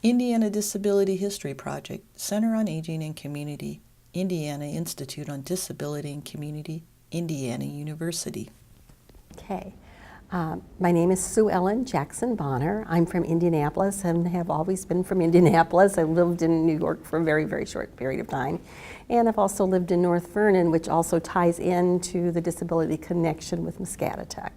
Indiana Disability History Project, Center on Aging and Community, Indiana Institute on Disability and Community, Indiana University. Okay. My name is Suellen Jackson-Boner. I'm from Indianapolis and have always been from Indianapolis. I lived in New York for a very, very short period of time. And I've also lived in North Vernon, which also ties into the disability connection with Muscatatuck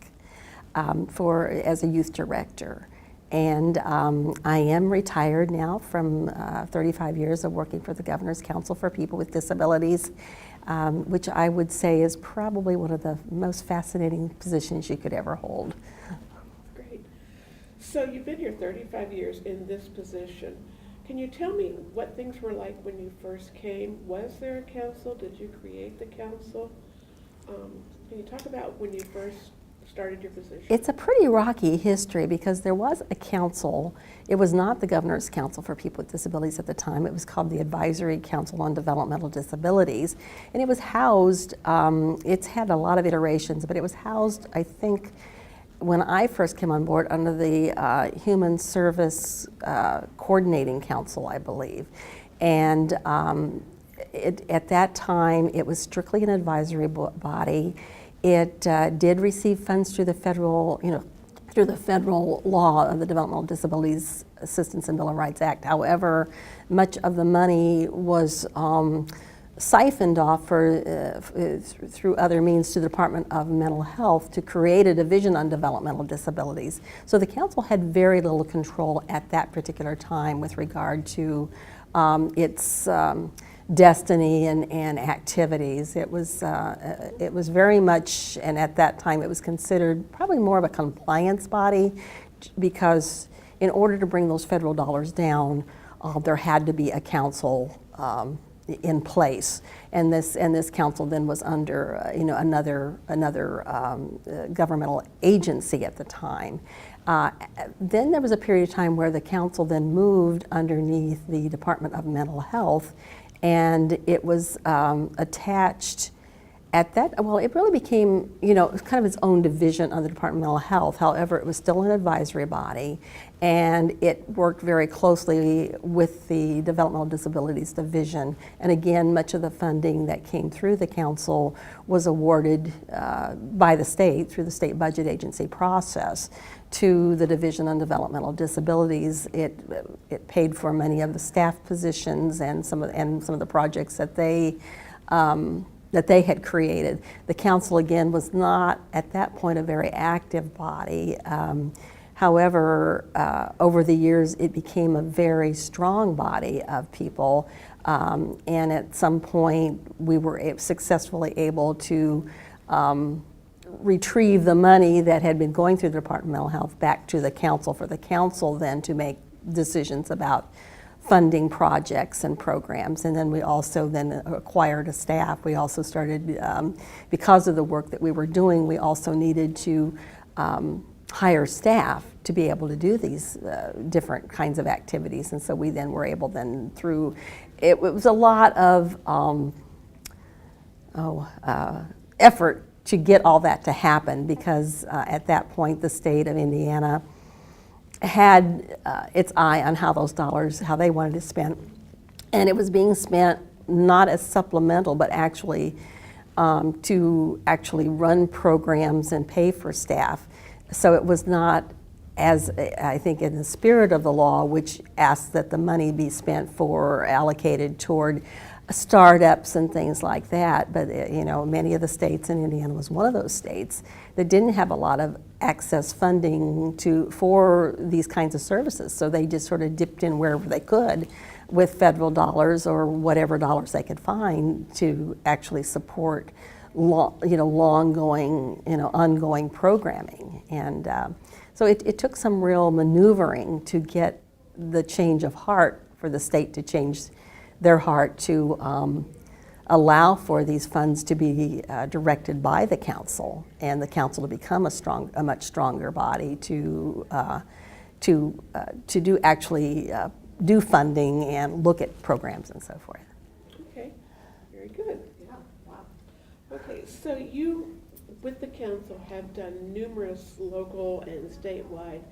as a youth director. And I am retired now from 35 years of working for the Governor's Council for People with Disabilities, which I would say is probably one of the most fascinating positions you could ever hold. Great. So you've been here 35 years in this position. Can you tell me what things were like when you first came? Was there a council? Did you create the council? Can you talk about when you first started your position? It's a pretty rocky history because there was a council. It was not the Governor's Council for People with Disabilities at the time. It was called the Advisory Council on Developmental Disabilities. And it was housed, it's had a lot of iterations, but it was housed, I think, when I first came on board under the Human Service Coordinating Council, I believe. And at that time, it was strictly an advisory body. It did receive funds through the federal, through the federal law of the Developmental Disabilities Assistance and Bill of Rights Act. However, much of the money was siphoned off through other means to the Department of Mental Health to create a division on developmental disabilities. So the council had very little control at that particular time with regard to its destiny and activities. It was very much, and at that time it was considered probably more of a compliance body, because in order to bring those federal dollars down, there had to be a council in place, and this council then was under another governmental agency at the time. Then there was a period of time where the council then moved underneath the Department of Mental Health, and it was attached at that, well, it really became, kind of its own division of the Department of Mental Health. However, it was still an advisory body, and it worked very closely with the Developmental Disabilities Division. And again, much of the funding that came through the council was awarded by the state through the state budget agency process to the Division on Developmental Disabilities. It paid for many of the staff positions and some of the projects that they had created. The council, again, was not at that point a very active body. However, over the years, it became a very strong body of people, and at some point, we were successfully able to retrieve the money that had been going through the Department of Mental Health back to the council, for the council then to make decisions about funding projects and programs. And then we also then acquired a staff. We also started, because of the work that we were doing, we also needed to hire staff to be able to do these different kinds of activities. And so we then were able then through, it was a lot of effort to get all that to happen, because at that point the state of Indiana had its eye on how those dollars, how they wanted to spend. And it was being spent not as supplemental, but actually to actually run programs and pay for staff. So it was not, as I think in the spirit of the law, which asks that the money be spent for, allocated toward startups and things like that. But many of the states, and Indiana was one of those states, that didn't have a lot of access funding for these kinds of services. So they just sort of dipped in wherever they could with federal dollars or whatever dollars they could find to actually support ongoing programming. And so it took some real maneuvering to get the change of heart for the state to change their heart to allow for these funds to be directed by the council, and the council to become a much stronger body to do funding and look at programs and so forth. Okay, very good. Yeah. Wow. Okay, so you, with the council, have done numerous local and statewide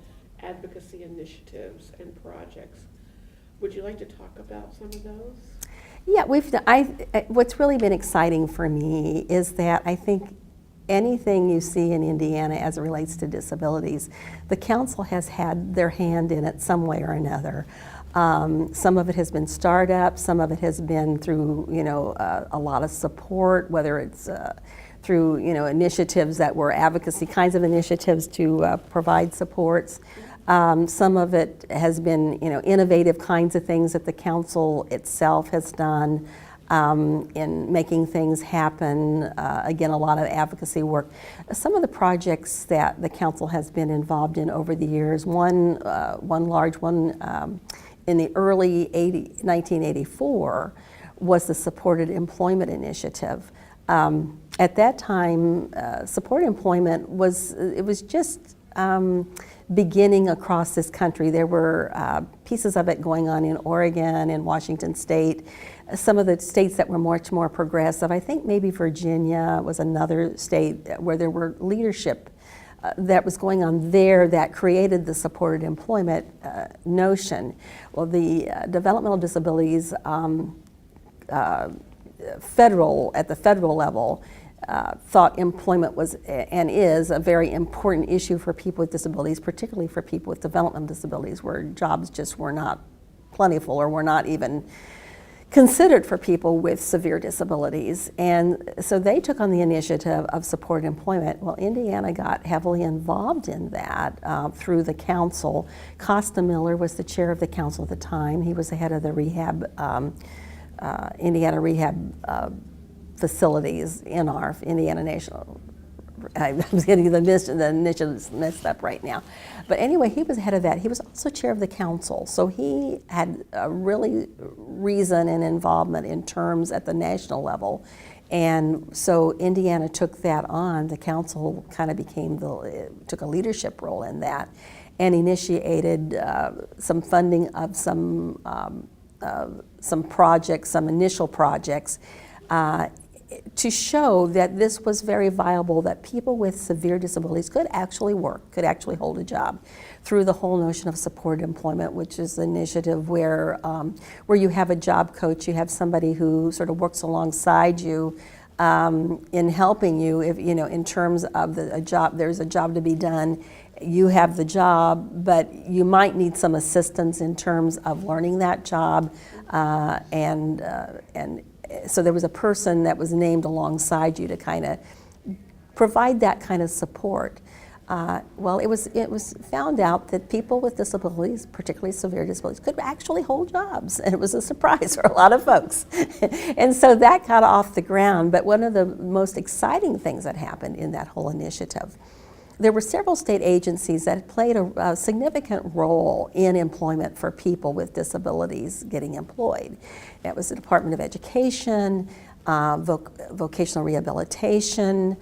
advocacy initiatives and projects. Would you like to talk about some of those? Yeah, what's really been exciting for me is that I think anything you see in Indiana as it relates to disabilities, the council has had their hand in it some way or another. Some of it has been startup, some of it has been through, a lot of support, whether it's through, initiatives that were advocacy kinds of initiatives to provide supports. Some of it has been, innovative kinds of things that the council itself has done in making things happen. Again, a lot of advocacy work. Some of the projects that the council has been involved in over the years, one large one in the early 1984 was the Supported Employment Initiative. At that time, supported employment was just beginning across this country. There were pieces of it going on in Oregon and Washington State. Some of the states that were much more progressive, I think maybe Virginia was another state where there were leadership that was going on there that created the supported employment notion. Well, the developmental disabilities at the federal level thought employment was and is a very important issue for people with disabilities, particularly for people with developmental disabilities, where jobs just were not plentiful or were not even considered for people with severe disabilities. And so they took on the initiative of supported employment. Well, Indiana got heavily involved in that through the council. Costa Miller was the chair of the council at the time. He was the head of the Indiana Rehab Facilities, INARF, Indiana National. I was getting the initials messed up right now. But anyway, he was head of that. He was also chair of the council. So he had a really reason and involvement in terms at the national level. And so Indiana took that on. The council kind of took a leadership role in that and initiated some funding of some projects, some initial projects, to show that this was very viable, that people with severe disabilities could actually work, could actually hold a job, through the whole notion of supported employment, which is an initiative where you have a job coach, you have somebody who sort of works alongside you in helping you, in terms of a job. There's a job to be done. You have the job, but you might need some assistance in terms of learning that job, and so there was a person that was named alongside you to kind of provide that kind of support. Well, it was found out that people with disabilities, particularly severe disabilities, could actually hold jobs, and it was a surprise for a lot of folks. And so that got off the ground. But one of the most exciting things that happened in that whole initiative, there were several state agencies that played a significant role in employment for people with disabilities getting employed. That was the Department of Education, Vocational Rehabilitation,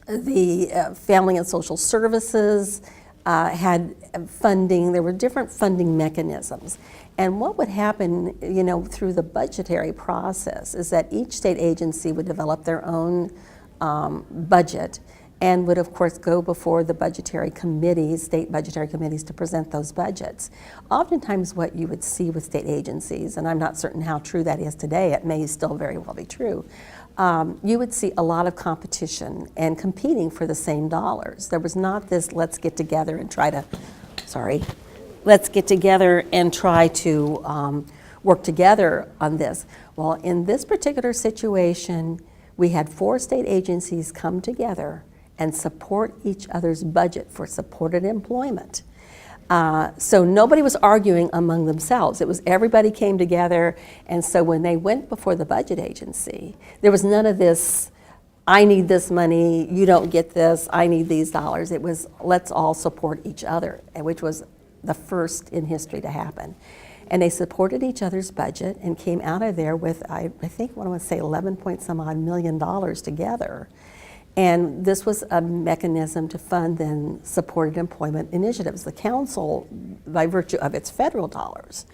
the Family and Social Services had funding. There were different funding mechanisms. And what would happen, through the budgetary process is that each state agency would develop their own budget, and would of course go before the budgetary committees, state budgetary committees, to present those budgets. Oftentimes what you would see with state agencies, and I'm not certain how true that is today, it may still very well be true, you would see a lot of competition and competing for the same dollars. There was not this let's get together and try to work together on this. Well, in this particular situation, we had 4 state agencies come together and support each other's budget for supported employment. So nobody was arguing among themselves. It was everybody came together, and so when they went before the budget agency, there was none of this, I need this money, you don't get this, I need these dollars. It was, let's all support each other, which was the first in history to happen. And they supported each other's budget and came out of there with, I think, I want to say $11 million together. And this was a mechanism to fund then supported employment initiatives. The council, by virtue of its federal dollars,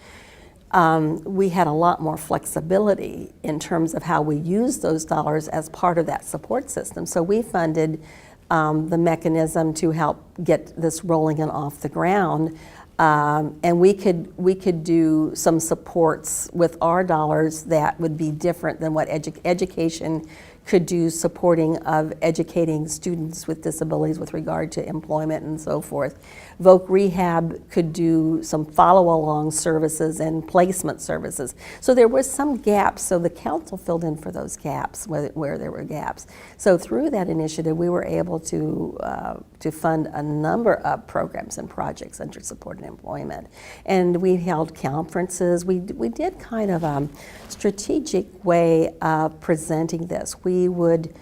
we had a lot more flexibility in terms of how we used those dollars as part of that support system. So we funded the mechanism to help get this rolling and off the ground. And we could do some supports with our dollars that would be different than what education could do, supporting of educating students with disabilities with regard to employment and so forth. Voc Rehab could do some follow-along services and placement services. So there were some gaps, so the council filled in for those gaps where there were gaps. So through that initiative, we were able to fund a number of programs and projects under supported employment. And we held conferences. We did kind of a strategic way of presenting this. We would,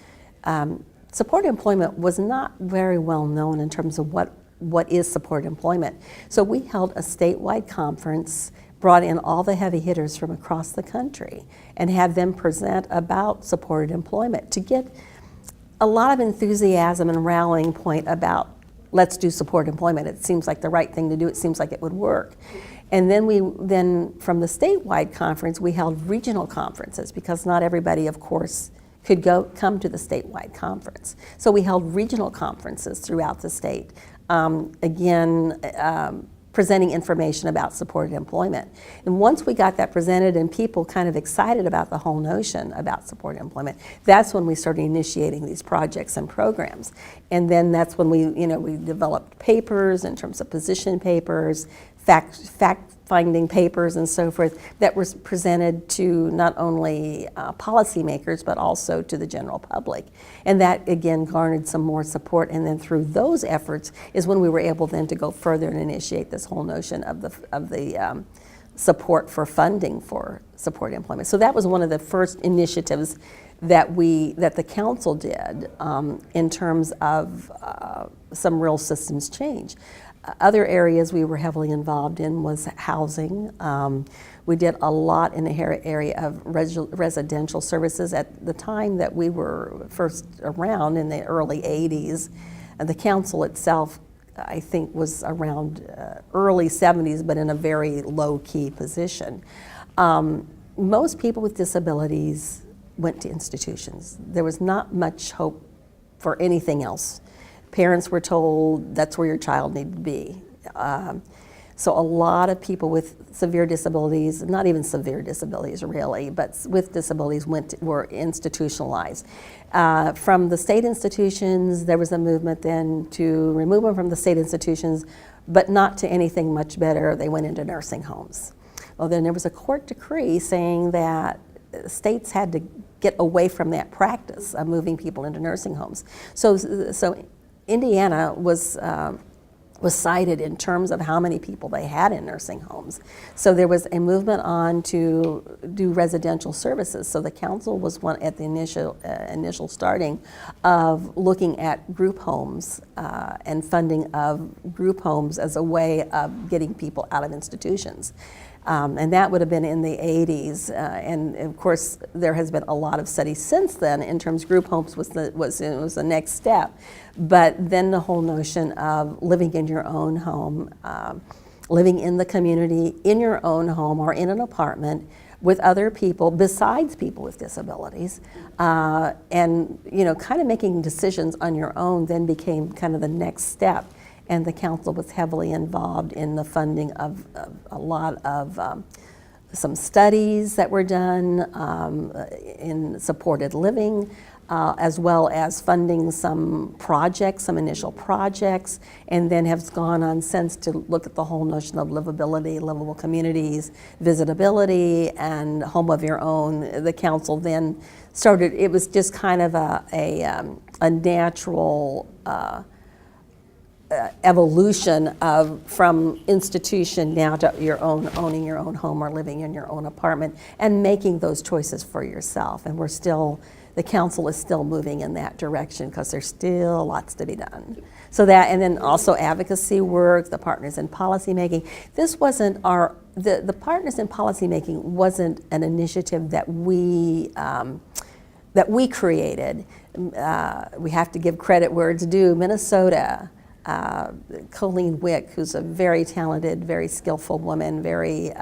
supported employment was not very well known in terms of what is supported employment. So we held a statewide conference, brought in all the heavy hitters from across the country, and had them present about supported employment to get a lot of enthusiasm and rallying point about let's do supported employment. It seems like the right thing to do. It seems like it would work. And then from the statewide conference, we held regional conferences because not everybody, of course, could come to the statewide conference. So we held regional conferences throughout the state, presenting information about supported employment. And once we got that presented and people kind of excited about the whole notion about supported employment, that's when we started initiating these projects and programs. And then that's when we developed papers in terms of position papers, fact-finding papers and so forth that were presented to not only policymakers but also to the general public. And that again garnered some more support, and then through those efforts is when we were able then to go further and initiate this whole notion of the support for funding for supported employment. So that was one of the first initiatives that the council did in terms of some real systems change. Other areas we were heavily involved in was housing. We did a lot in the area of residential services. At the time that we were first around in the early 80s, the council itself, I think, was around early 70s, but in a very low-key position. Most people with disabilities went to institutions. There was not much hope for anything else. Parents were told that's where your child needed to be. So a lot of people with severe disabilities, not even severe disabilities really, but with disabilities were institutionalized. From the state institutions, there was a movement then to remove them from the state institutions, but not to anything much better. They went into nursing homes. Well, then there was a court decree saying that states had to get away from that practice of moving people into nursing homes. So Indiana was cited in terms of how many people they had in nursing homes. So there was a movement on to do residential services. So the council was one at the initial starting of looking at group homes and funding of group homes as a way of getting people out of institutions. And that would have been in the 80s, and of course there has been a lot of studies since then in terms of group homes was the next step. But then the whole notion of living in your own home, living in the community, in your own home or in an apartment with other people besides people with disabilities, and kind of making decisions on your own then became kind of the next step. And the council was heavily involved in the funding of a lot of some studies that were done in supported living, as well as funding some projects, some initial projects, and then has gone on since to look at the whole notion of livability, livable communities, visitability, and home of your own. The council then started, it was just kind of a natural evolution from institution now to owning your own home or living in your own apartment and making those choices for yourself. And the council is still moving in that direction because there's still lots to be done. So that, and then also advocacy work, the Partners in Policymaking. This wasn't the Partners in Policymaking wasn't an initiative that we created. We have to give credit where it's due. Minnesota, Colleen Wick, who's a very talented, very skillful woman, very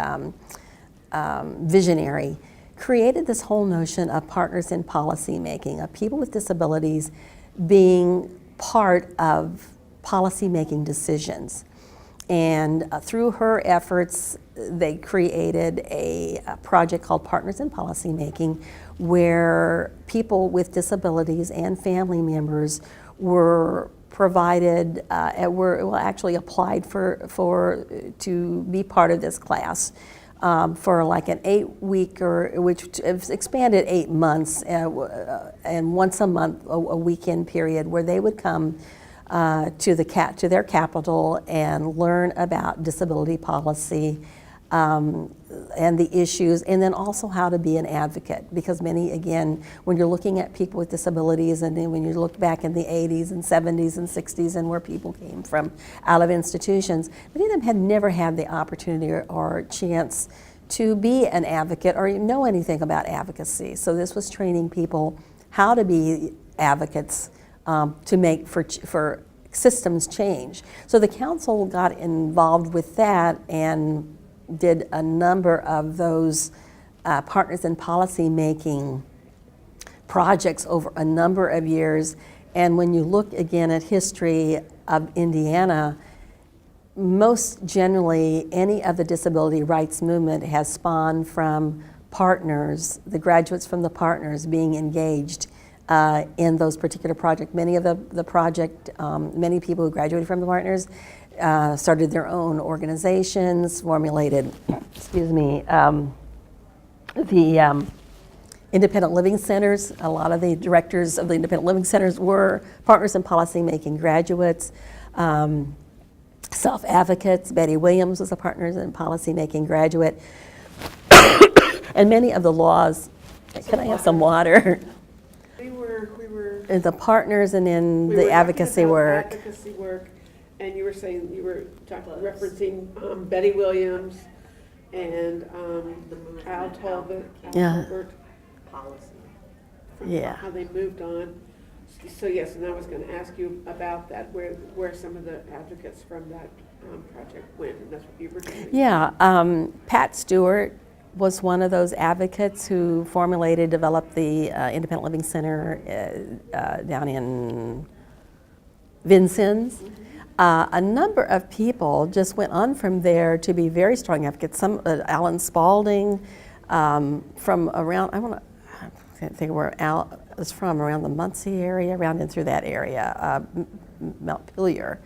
visionary, created this whole notion of partners in policy making, of people with disabilities being part of policy making decisions. And through her efforts, they created a project called Partners in Policymaking, where people with disabilities and family members were provided, actually applied to be part of this class for like an 8-week, which expanded 8 months, and once a month, a weekend period where they would come to their capital and learn about disability policy and the issues, and then also how to be an advocate. Because again, when you're looking at people with disabilities, and then when you look back in the 80s and 70s and 60s and where people came from out of institutions, many of them had never had the opportunity or chance to be an advocate or know anything about advocacy. So this was training people how to be advocates to make for systems change. So the council got involved with that and did a number of those Partners in Policy Making projects over a number of years. And when you look again at history of Indiana, most generally any of the disability rights movement has spawned from partners, the graduates from the partners being engaged in those particular projects. Many of the project, many people who graduated from the partners started their own organizations, formulated, the independent living centers. A lot of the directors of the independent living centers were Partners in Policymaking graduates. Self-advocates, Betty Williams was a Partners in Policymaking graduate. And many of the laws, can I have some water? We were The partners and in the advocacy work. Advocacy work, and you were saying, referencing Betty Williams and Al Talbot. Policy. Yeah. How they moved on. So yes, and I was going to ask you about that, where some of the advocates from that project went, and that's what you were doing. Yeah, Pat Stewart was one of those advocates who developed the Independent Living Center down in Vincennes. A number of people just went on from there to be very strong advocates. Some, Alan Spalding, from around, I can't think where Al was from, around the Muncie area, around and through that area, Montpelier.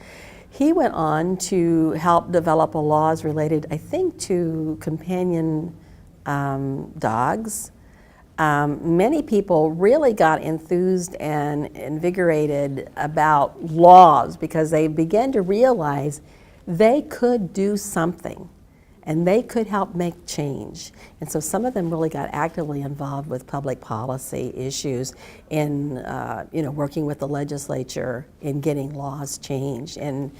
He went on to help develop laws related, I think, to companion dogs. Many people really got enthused and invigorated about laws because they began to realize they could do something and they could help make change. And so some of them really got actively involved with public policy issues in working with the legislature in getting laws changed and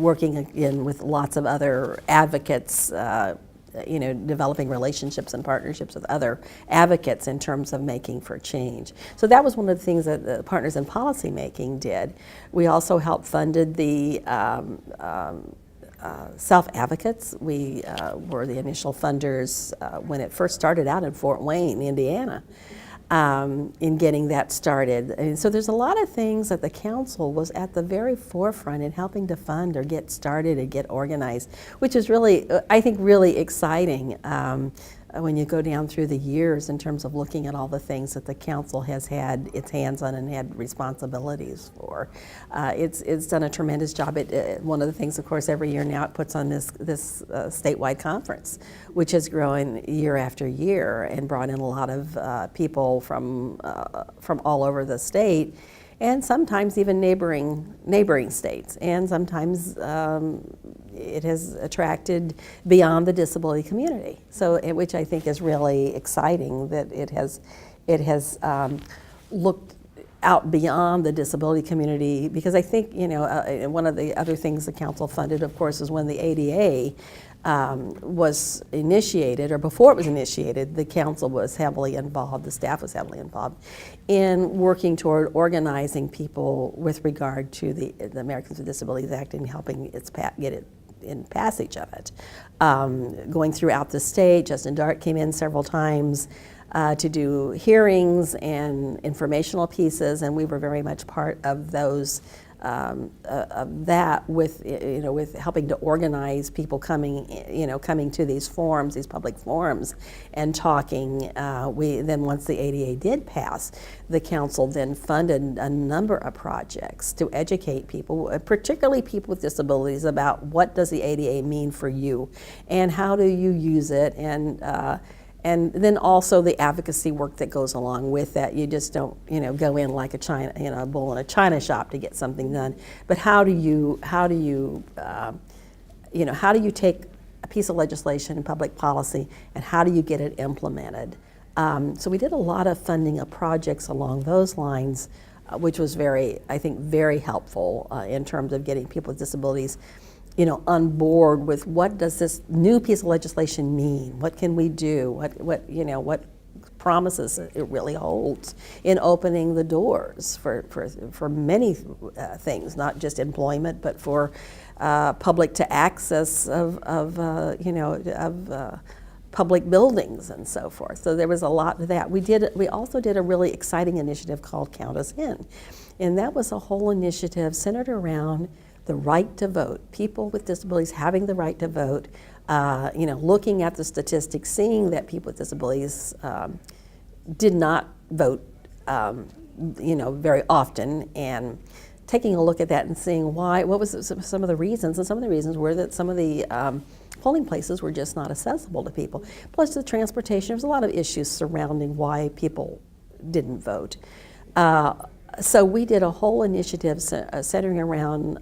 working again with lots of other advocates, developing relationships and partnerships with other advocates in terms of making for change. So that was one of the things that the Partners in Policymaking did. We also helped funded the self-advocates. We were the initial funders when it first started out in Fort Wayne, Indiana, in getting that started. And so there's a lot of things that the council was at the very forefront in helping to fund or get started and get organized, which is really, I think, really exciting when you go down through the years in terms of looking at all the things that the council has had its hands on and had responsibilities for. It's done a tremendous job. One of the things, of course, every year now it puts on this statewide conference, which has grown year after year and brought in a lot of people from all over the state, and sometimes even neighboring states, and sometimes it has attracted beyond the disability community. So, which I think is really exciting that it has looked out beyond the disability community, because I think one of the other things the council funded, of course, is when the ADA was initiated, or before it was initiated, the council was heavily involved, the staff was heavily involved in working toward organizing people with regard to the Americans with Disabilities Act and helping get it in passage of it. Going throughout the state, Justin Dart came in several times to do hearings and informational pieces, and we were very much part of those of that with, with helping to organize people coming to these forums, these public forums, and talking. Then once the ADA did pass, the council then funded a number of projects to educate people, particularly people with disabilities, about what does the ADA mean for you, and how do you use it, and then also the advocacy work that goes along with that. You just don't, go in like a bull in a china shop to get something done. But how do you take a piece of legislation and public policy, and how do you get it implemented? So we did a lot of funding of projects along those lines, which was I think very helpful in terms of getting people with disabilities on board with what does this new piece of legislation mean? What can we do? What promises it really holds in opening the doors for many things, not just employment, but for public to access of public buildings and so forth. So there was a lot of that. We also did a really exciting initiative called Count Us In, and that was a whole initiative centered around the right to vote, people with disabilities having the right to vote, looking at the statistics, seeing that people with disabilities did not vote, very often, and taking a look at that and seeing what was some of the reasons, and some of the reasons were that some of the polling places were just not accessible to people. Plus the transportation, there was a lot of issues surrounding why people didn't vote. So we did a whole initiative centering around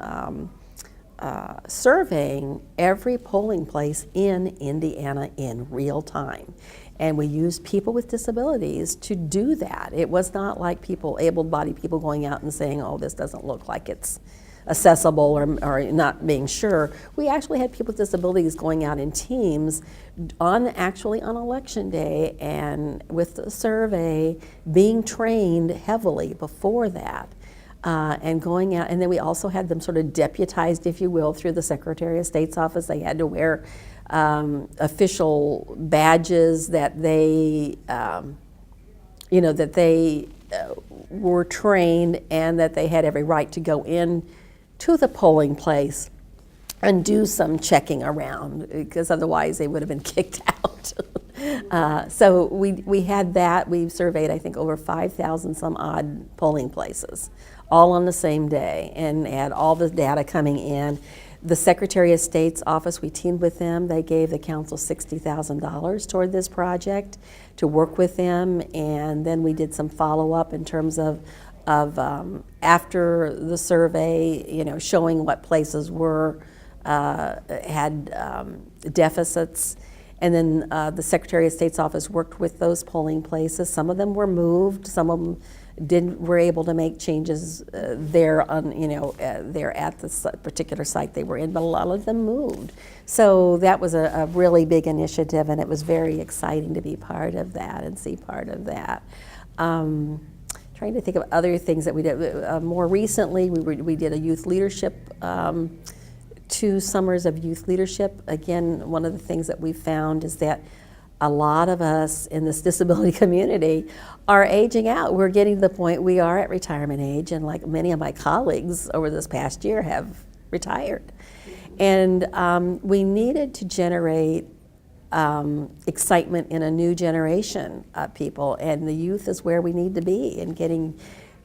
surveying every polling place in Indiana in real time. And we used people with disabilities to do that. It was not like able-bodied people going out and saying, oh, this doesn't look like it's accessible, or not being sure. We actually had people with disabilities going out in teams on election day, and with the survey being trained heavily before that, and going out. And then we also had them sort of deputized, if you will, through the Secretary of State's office. They had to wear official badges that they were trained, and that they had every right to go in to the polling place and do some checking around, because otherwise they would have been kicked out. So we had that. We surveyed, I think, over 5,000 some odd polling places, all on the same day, and had all the data coming in. The Secretary of State's office, we teamed with them. They gave the council $60,000 toward this project to work with them, and then we did some follow-up in terms of after the survey, showing what places had deficits. And then the Secretary of State's office worked with those polling places. Some of them were moved, some of them were able to make changes there at the particular site they were in, but a lot of them moved. So that was a really big initiative, and it was very exciting to be part of that and see part of that. Trying to think of other things that we did. More recently, we did a youth leadership, 2 summers of youth leadership. Again, one of the things that we found is that a lot of us in this disability community are aging out. We're getting to the point we are at retirement age, and like many of my colleagues over this past year have retired. And we needed to generate excitement in a new generation of people, and the youth is where we need to be, in getting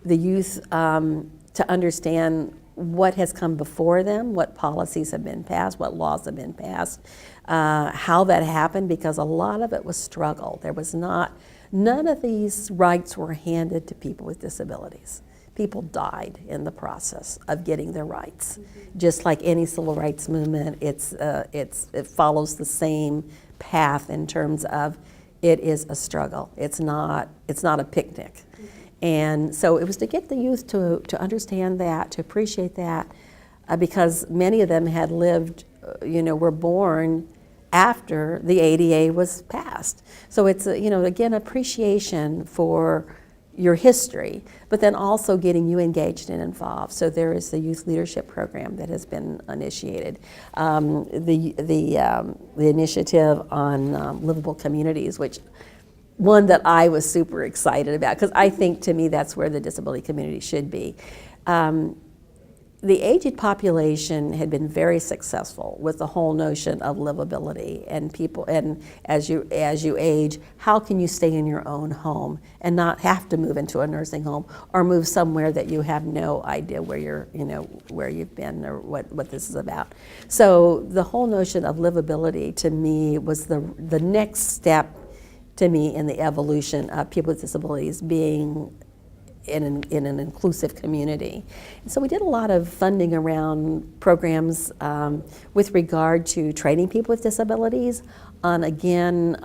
the youth to understand what has come before them, what policies have been passed, what laws have been passed, how that happened, because a lot of it was struggle. None of these rights were handed to people with disabilities. People died in the process of getting their rights. Mm-hmm. Just like any civil rights movement, it follows the same path in terms of it is a struggle. It's not a picnic. Mm-hmm. And so it was to get the youth to understand that, to appreciate that, because many of them had lived, were born after the ADA was passed. So it's, again, appreciation for your history, but then also getting you engaged and involved. So there is the youth leadership program that has been initiated. The initiative on livable communities, which one that I was super excited about, because I think, to me, that's where the disability community should be. the aged population had been very successful with the whole notion of livability and people, and as you age, how can you stay in your own home and not have to move into a nursing home or move somewhere that you have no idea where where you've been or what this is about. So the whole notion of livability to me was the next step to me in the evolution of people with disabilities being in an inclusive community. And so we did a lot of funding around programs with regard to training people with disabilities on, again,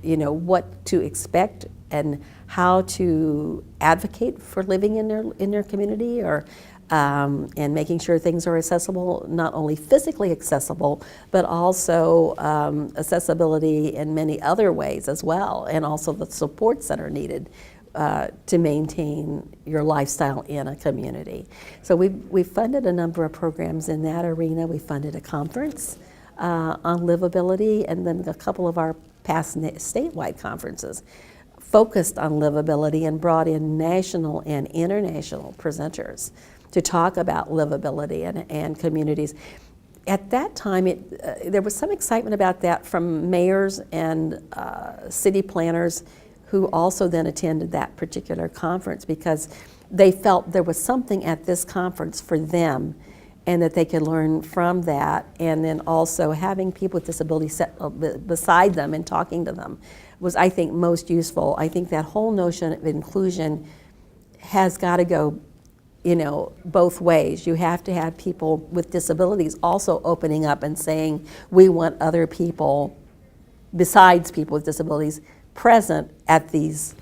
what to expect and how to advocate for living in their community, or and making sure things are accessible, not only physically accessible, but also accessibility in many other ways as well, and also the supports that are needed to maintain your lifestyle in a community. So we funded a number of programs in that arena. We funded a conference on livability, and then a couple of our past statewide conferences focused on livability and brought in national and international presenters to talk about livability and communities. At that time, there was some excitement about that from mayors and city planners who also then attended that particular conference, because they felt there was something at this conference for them and that they could learn from that. And then also having people with disabilities set beside them and talking to them was, I think, most useful. I think that whole notion of inclusion has got to go both ways. You have to have people with disabilities also opening up and saying, we want other people besides people with disabilities present at these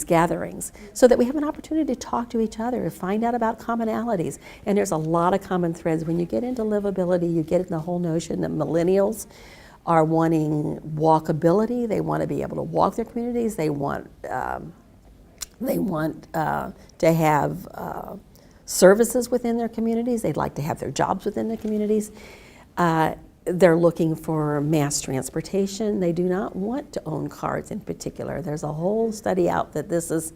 gatherings, so that we have an opportunity to talk to each other, to find out about commonalities. And there's a lot of common threads. When you get into livability, you get in the whole notion that millennials are wanting walkability. They want to be able to walk their communities. They want to have services within their communities. They'd like to have their jobs within their communities. They're looking for mass transportation. They do not want to own cars in particular. There's a whole study out that this is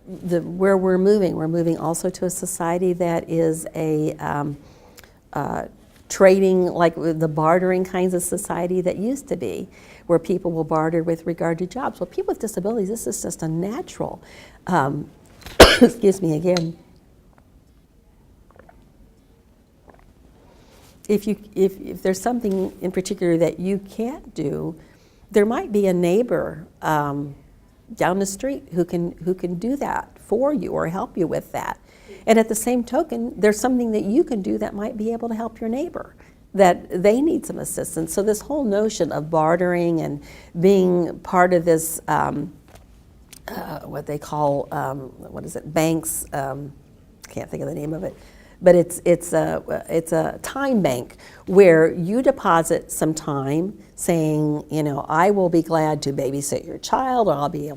where we're moving. We're moving also to a society that is a trading, like the bartering kinds of society that used to be, where people will barter with regard to jobs. Well, people with disabilities, this is just a natural, excuse me again, if there's something in particular that you can't do, there might be a neighbor down the street who can do that for you or help you with that. And at the same token, there's something that you can do that might be able to help your neighbor, that they need some assistance. So this whole notion of bartering and being part of this, what they call, banks, can't think of the name of it, but it's a time bank where you deposit some time saying, I will be glad to babysit your child, or I'll be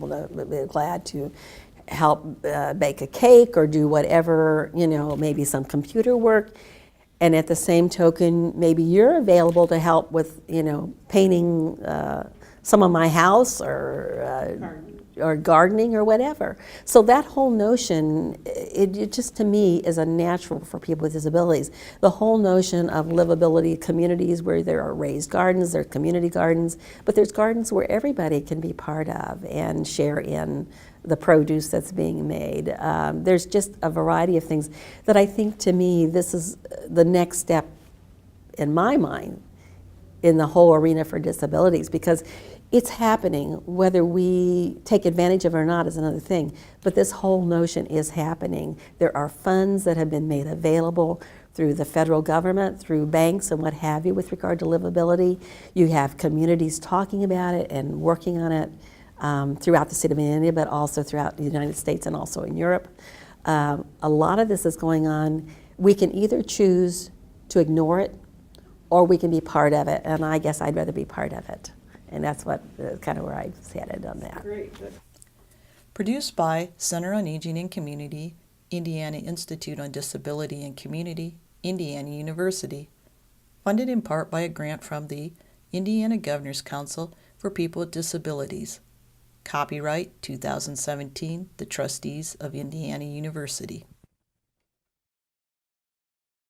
glad to help bake a cake or do whatever, maybe some computer work. And at the same token, maybe you're available to help with, painting some of my house or gardening or whatever. So that whole notion, it just to me is a natural for people with disabilities. The whole notion of livability communities where there are raised gardens, there are community gardens, but there's gardens where everybody can be part of and share in the produce that's being made. There's just a variety of things that I think, to me, this is the next step in my mind in the whole arena for disabilities, because it's happening. Whether we take advantage of it or not is another thing, but this whole notion is happening. There are funds that have been made available through the federal government, through banks and what have you with regard to livability. You have communities talking about it and working on it throughout the state of Indiana, but also throughout the United States and also in Europe. A lot of this is going on. We can either choose to ignore it or we can be part of it, and I guess I'd rather be part of it. And that's what kind of where I headed on that. Great. Produced by Center on Aging and Community, Indiana Institute on Disability and Community, Indiana University. Funded in part by a grant from the Indiana Governor's Council for People with Disabilities. Copyright 2017, the Trustees of Indiana University.